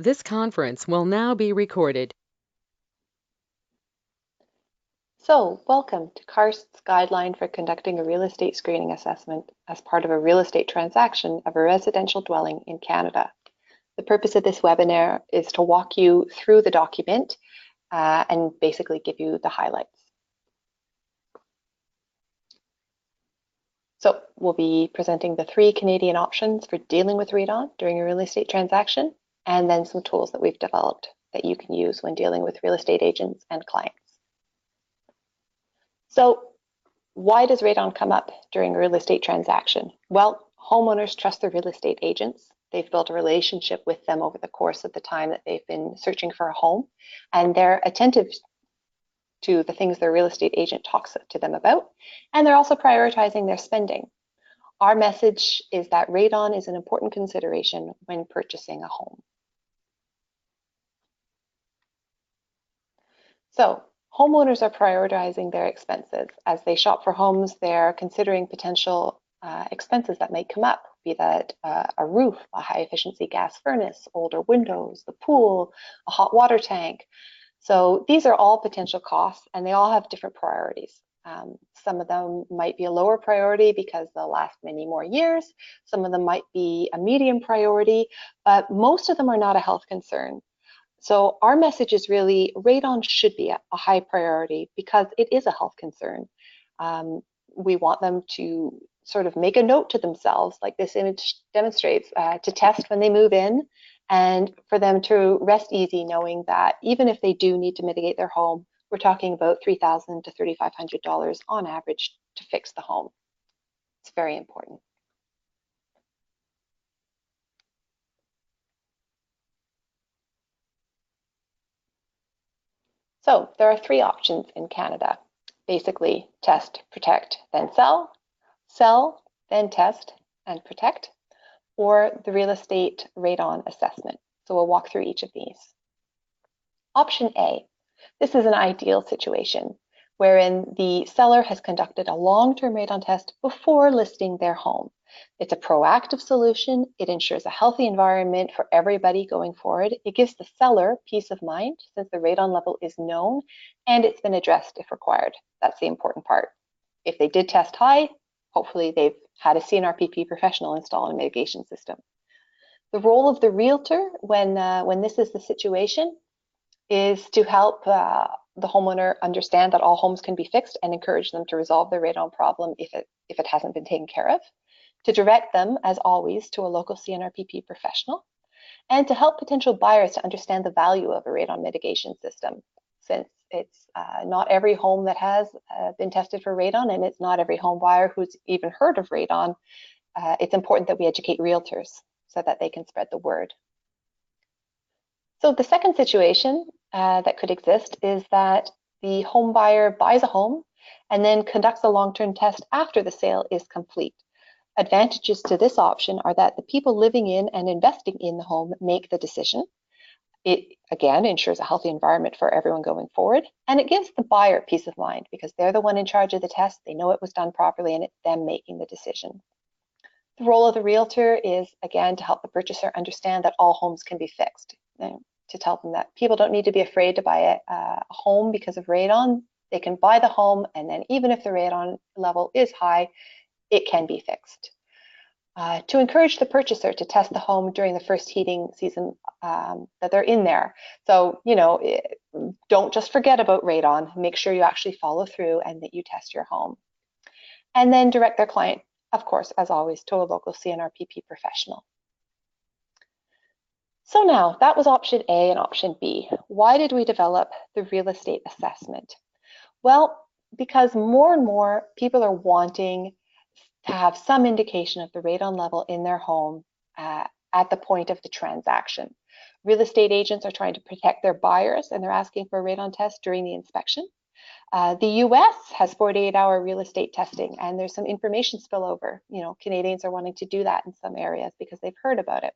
This conference will now be recorded. So, welcome to CARST's Guideline for conducting a real estate screening assessment as part of a real estate transaction of a residential dwelling in Canada. The purpose of this webinar is to walk you through the document and basically give you the highlights. So, we'll be presenting the 3 Canadian options for dealing with radon during a real estate transaction, and then some tools that we've developed that you can use when dealing with real estate agents and clients. So, why does radon come up during a real estate transaction? Well, homeowners trust their real estate agents. They've built a relationship with them over the course of the time that they've been searching for a home, and they're attentive to the things their real estate agent talks to them about, and they're also prioritizing their spending. Our message is that radon is an important consideration when purchasing a home. So, homeowners are prioritizing their expenses. As they shop for homes, they're considering potential expenses that might come up, be that a roof, a high efficiency gas furnace, older windows, the pool, a hot water tank. So these are all potential costs, and they all have different priorities. Some of them might be a lower priority because they'll last many more years. Some of them might be a medium priority, but most of them are not a health concern. So our message is really radon should be a high priority because it is a health concern. We want them to sort of make a note to themselves, like this image demonstrates, to test when they move in, and for them to rest easy knowing that even if they do need to mitigate their home, we're talking about $3,000 to $3,500 on average to fix the home. It's very important. So there are 3 options in Canada. Basically, test, protect, then sell, sell, then test and protect, or the real estate radon assessment. So we'll walk through each of these. Option A, this is an ideal situation wherein the seller has conducted a long-term radon test before listing their home. It's a proactive solution. It ensures a healthy environment for everybody going forward. It gives the seller peace of mind since the radon level is known and it's been addressed if required. That's the important part. If they did test high, hopefully they've had a C-NRPP professional install a mitigation system. The role of the realtor when this is the situation is to help the homeowner understand that all homes can be fixed and encourage them to resolve their radon problem if it hasn't been taken care of, to direct them, as always, to a local C-NRPP professional, and to help potential buyers to understand the value of a radon mitigation system, since it's not every home that has been tested for radon, and it's not every home buyer who's even heard of radon. It's important that we educate realtors so that they can spread the word. So the second situation that could exist is that the home buyer buys a home and then conducts a long-term test after the sale is complete. Advantages to this option are that the people living in and investing in the home make the decision. It, again, ensures a healthy environment for everyone going forward, and it gives the buyer peace of mind because they're the one in charge of the test, they know it was done properly, and it's them making the decision. The role of the realtor is, again, to help the purchaser understand that all homes can be fixed, and to tell them that people don't need to be afraid to buy a home because of radon. They can buy the home, and then even if the radon level is high, it can be fixed. To encourage the purchaser to test the home during the first heating season that they're in there. So, don't just forget about radon. Make sure you actually follow through and that you test your home. And then direct their client, of course, as always, to a local C-NRPP professional. So now, that was option A and option B. Why did we develop the real estate assessment? Well, because more and more people are wanting to have some indication of the radon level in their home at the point of the transaction. Real estate agents are trying to protect their buyers and they're asking for a radon test during the inspection. The US has 48-hour real estate testing, and there's some information spillover. Canadians are wanting to do that in some areas because they've heard about it.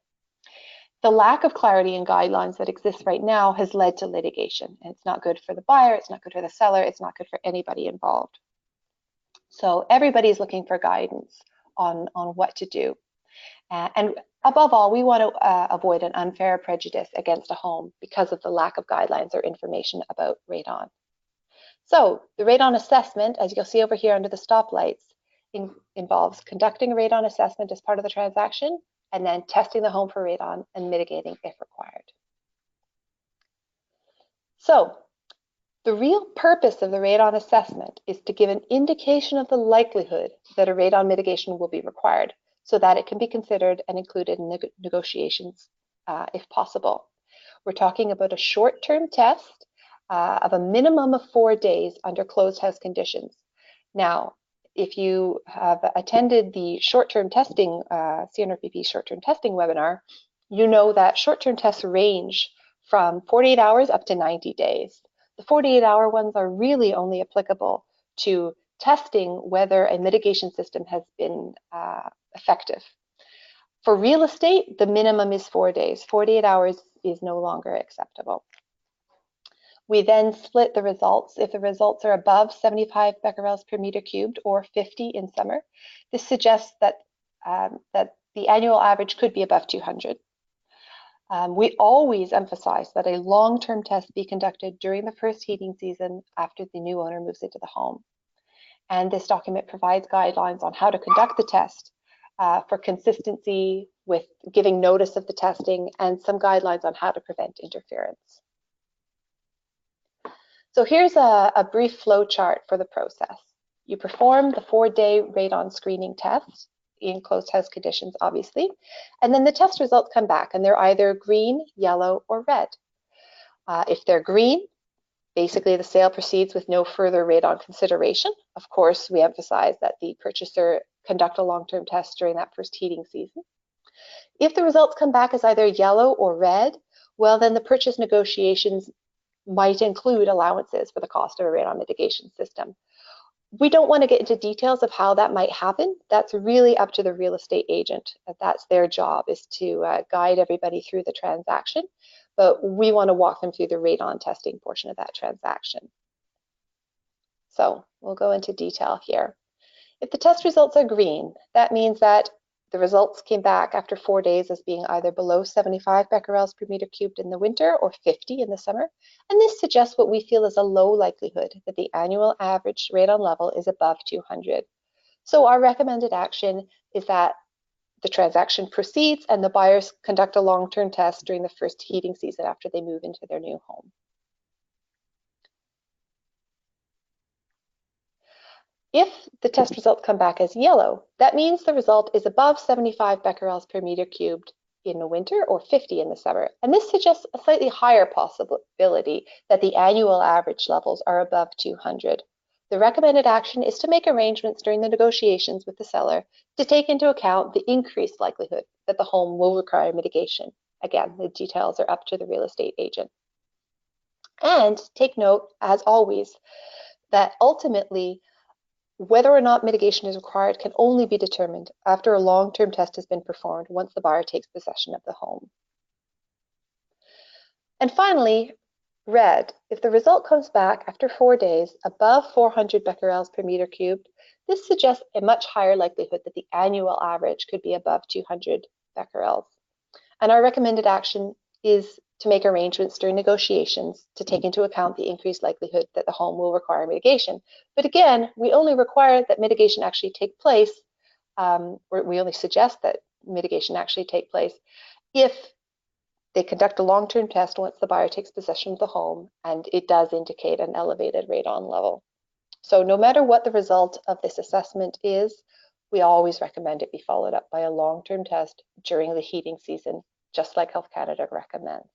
The lack of clarity in guidelines that exists right now has led to litigation, and it's not good for the buyer, it's not good for the seller, it's not good for anybody involved. So everybody's looking for guidance on what to do. And Above all, we want to avoid an unfair prejudice against a home because of the lack of guidelines or information about radon. So the radon assessment, as you'll see over here under the stoplights, involves conducting a radon assessment as part of the transaction and then testing the home for radon and mitigating if required. So the real purpose of the radon assessment is to give an indication of the likelihood that a radon mitigation will be required so that it can be considered and included in the negotiations if possible. We're talking about a short-term test of a minimum of 4 days under closed house conditions. Now, if you have attended the short-term testing, C-NRPP short-term testing webinar, you know that short-term tests range from 48 hours up to 90 days. The 48-hour ones are really only applicable to testing whether a mitigation system has been effective. For real estate, the minimum is 4 days. 48 hours is no longer acceptable. We then split the results. If the results are above 75 becquerels per meter cubed or 50 in summer, this suggests that, that the annual average could be above 200. We always emphasize that a long-term test be conducted during the first heating season after the new owner moves into the home. And this document provides guidelines on how to conduct the test for consistency with giving notice of the testing and some guidelines on how to prevent interference. So here's a brief flow chart for the process. You perform the 4-day radon screening test in closed house conditions, obviously, and then the test results come back and they're either green, yellow, or red. If they're green, basically the sale proceeds with no further radon consideration. Of course, we emphasize that the purchaser conduct a long-term test during that first heating season. If the results come back as either yellow or red, well, then the purchase negotiations might include allowances for the cost of a radon mitigation system. We don't want to get into details of how that might happen. That's really up to the real estate agent. That's their job, is to guide everybody through the transaction. But we want to walk them through the radon testing portion of that transaction. So we'll go into detail here. If the test results are green, that means that the results came back after 4 days as being either below 75 becquerels per meter cubed in the winter or 50 in the summer. And this suggests what we feel is a low likelihood that the annual average radon level is above 200. So our recommended action is that the transaction proceeds and the buyers conduct a long-term test during the first heating season after they move into their new home. If the test results come back as yellow, that means the result is above 75 becquerels per meter cubed in the winter or 50 in the summer. And this suggests a slightly higher possibility that the annual average levels are above 200. The recommended action is to make arrangements during the negotiations with the seller to take into account the increased likelihood that the home will require mitigation. Again, the details are up to the real estate agent. And take note, as always, that ultimately, whether or not mitigation is required can only be determined after a long-term test has been performed once the buyer takes possession of the home. And finally, red. If the result comes back after 4 days above 400 becquerels per meter cubed, this suggests a much higher likelihood that the annual average could be above 200 becquerels. And our recommended action is to make arrangements during negotiations to take into account the increased likelihood that the home will require mitigation. But again, we only require that mitigation actually take place, or we only suggest that mitigation actually take place if they conduct a long-term test once the buyer takes possession of the home and it does indicate an elevated radon level. So no matter what the result of this assessment is, we always recommend it be followed up by a long-term test during the heating season, just like Health Canada recommends.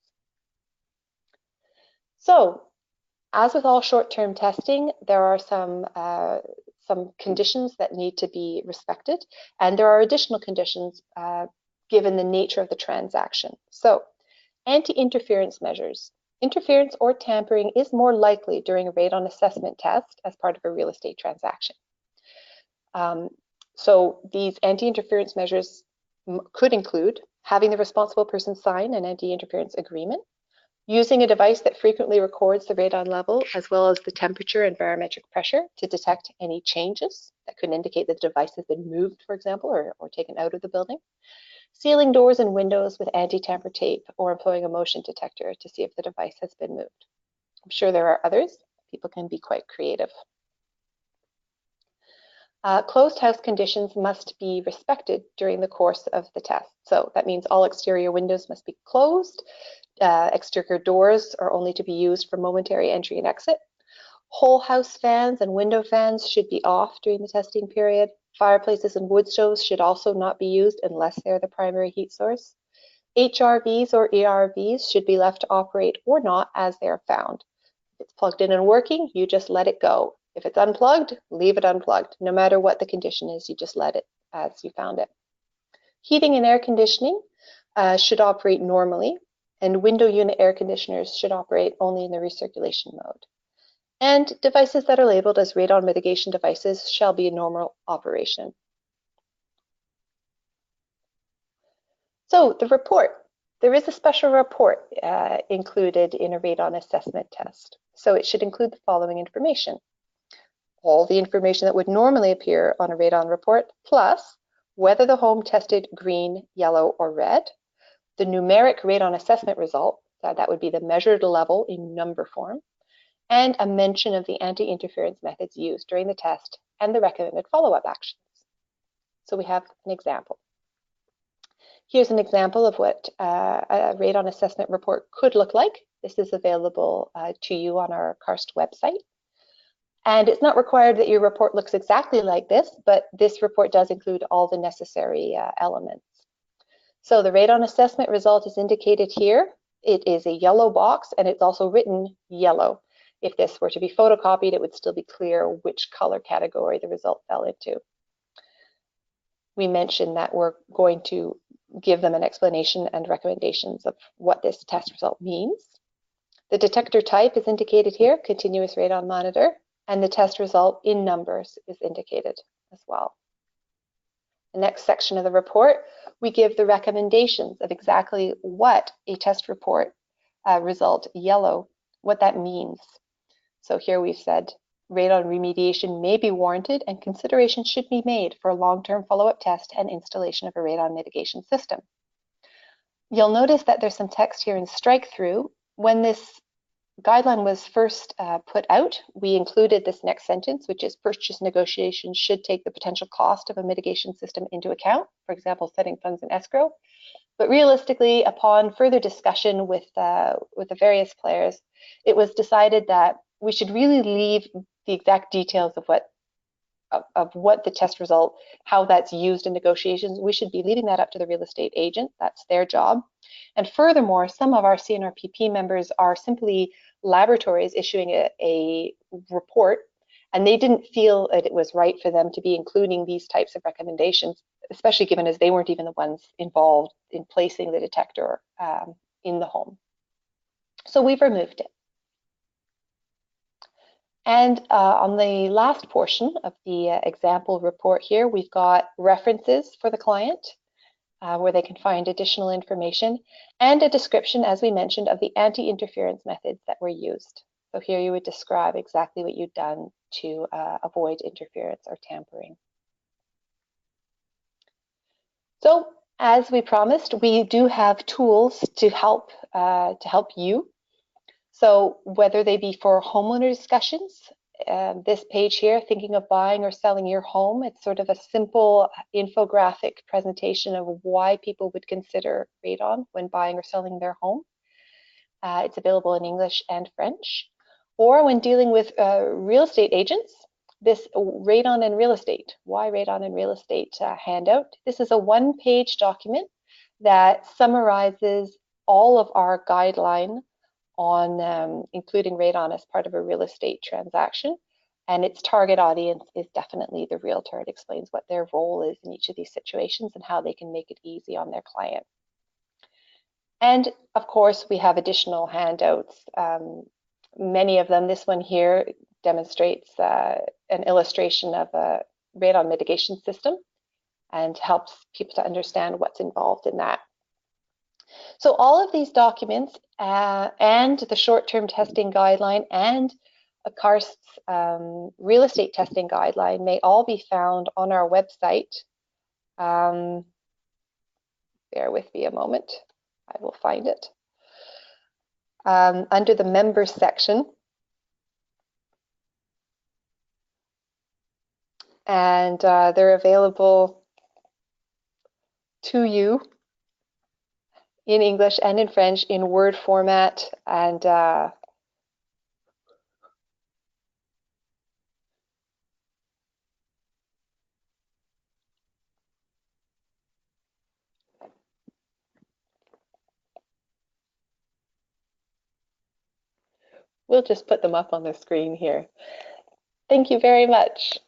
So, as with all short-term testing, there are some conditions that need to be respected, and there are additional conditions given the nature of the transaction. So, anti-interference measures. Interference or tampering is more likely during a radon assessment test as part of a real estate transaction. So these anti-interference measures could include having the responsible person sign an anti-interference agreement, using a device that frequently records the radon level as well as the temperature and barometric pressure to detect any changes that could indicate that the device has been moved, for example, or taken out of the building. sealing doors and windows with anti-tamper tape, or employing a motion detector to see if the device has been moved. I'm sure there are others. People can be quite creative. Closed house conditions must be respected during the course of the test. So that means all exterior windows must be closed. Exterior doors are only to be used for momentary entry and exit. Whole house fans and window fans should be off during the testing period. Fireplaces and wood stoves should also not be used unless they're the primary heat source. HRVs or ERVs should be left to operate or not as they're found. If it's plugged in and working, you just let it go. If it's unplugged, leave it unplugged. No matter what the condition is, you just let it as you found it. Heating and air conditioning should operate normally, and window unit air conditioners should operate only in the recirculation mode. And devices that are labeled as radon mitigation devices shall be in normal operation. So the report. There is a special report included in a radon assessment test. So it should include the following information. All the information that would normally appear on a radon report, plus whether the home tested green, yellow, or red, the numeric radon assessment result, that would be the measured level in number form, and a mention of the anti-interference methods used during the test and the recommended follow-up actions. So we have an example. Here's an example of what a radon assessment report could look like. This is available to you on our CARST website. And it's not required that your report looks exactly like this, but this report does include all the necessary elements. So the radon assessment result is indicated here. It is a yellow box, and it's also written yellow. If this were to be photocopied, it would still be clear which color category the result fell into. We mentioned that we're going to give them an explanation and recommendations of what this test result means. The detector type is indicated here, continuous radon monitor, and the test result in numbers is indicated as well. The next section of the report, we give the recommendations of exactly what a test report result, yellow, what that means. So here we've said radon remediation may be warranted and consideration should be made for a long-term follow-up test and installation of a radon mitigation system. You'll notice that there's some text here in strike through. When this guideline was first put out, we included this next sentence, which is purchase negotiations should take the potential cost of a mitigation system into account, for example, setting funds in escrow. But realistically, upon further discussion with the various players, it was decided that we should really leave the exact details of what the test result, how that's used in negotiations. We should be leaving that up to the real estate agent. That's their job. And furthermore, some of our C-NRPP members are simply laboratories issuing a report, and they didn't feel that it was right for them to be including these types of recommendations, especially given as they weren't even the ones involved in placing the detector in the home. So we've removed it. And on the last portion of the example report here, we've got references for the client where they can find additional information and a description, as we mentioned, of the anti-interference methods that were used. So here you would describe exactly what you've done to avoid interference or tampering. So as we promised, we do have tools to help you. So whether they be for homeowner discussions, this page here, thinking of buying or selling your home, it's sort of a simple infographic presentation of why people would consider radon when buying or selling their home. It's available in English and French. Or when dealing with real estate agents, this radon and real estate, why radon and real estate handout. This is a one-page document that summarizes all of our guideline on including radon as part of a real estate transaction. And its target audience is definitely the realtor. It explains what their role is in each of these situations and how they can make it easy on their client. And of course, we have additional handouts. Many of them, this one here demonstrates an illustration of a radon mitigation system and helps people to understand what's involved in that. So all of these documents and the short-term testing guideline and a CARST real estate testing guideline may all be found on our website. Bear with me a moment. I will find it. Under the members section, and they're available to you in English and in French in Word format, and we'll just put them up on the screen here. Thank you very much.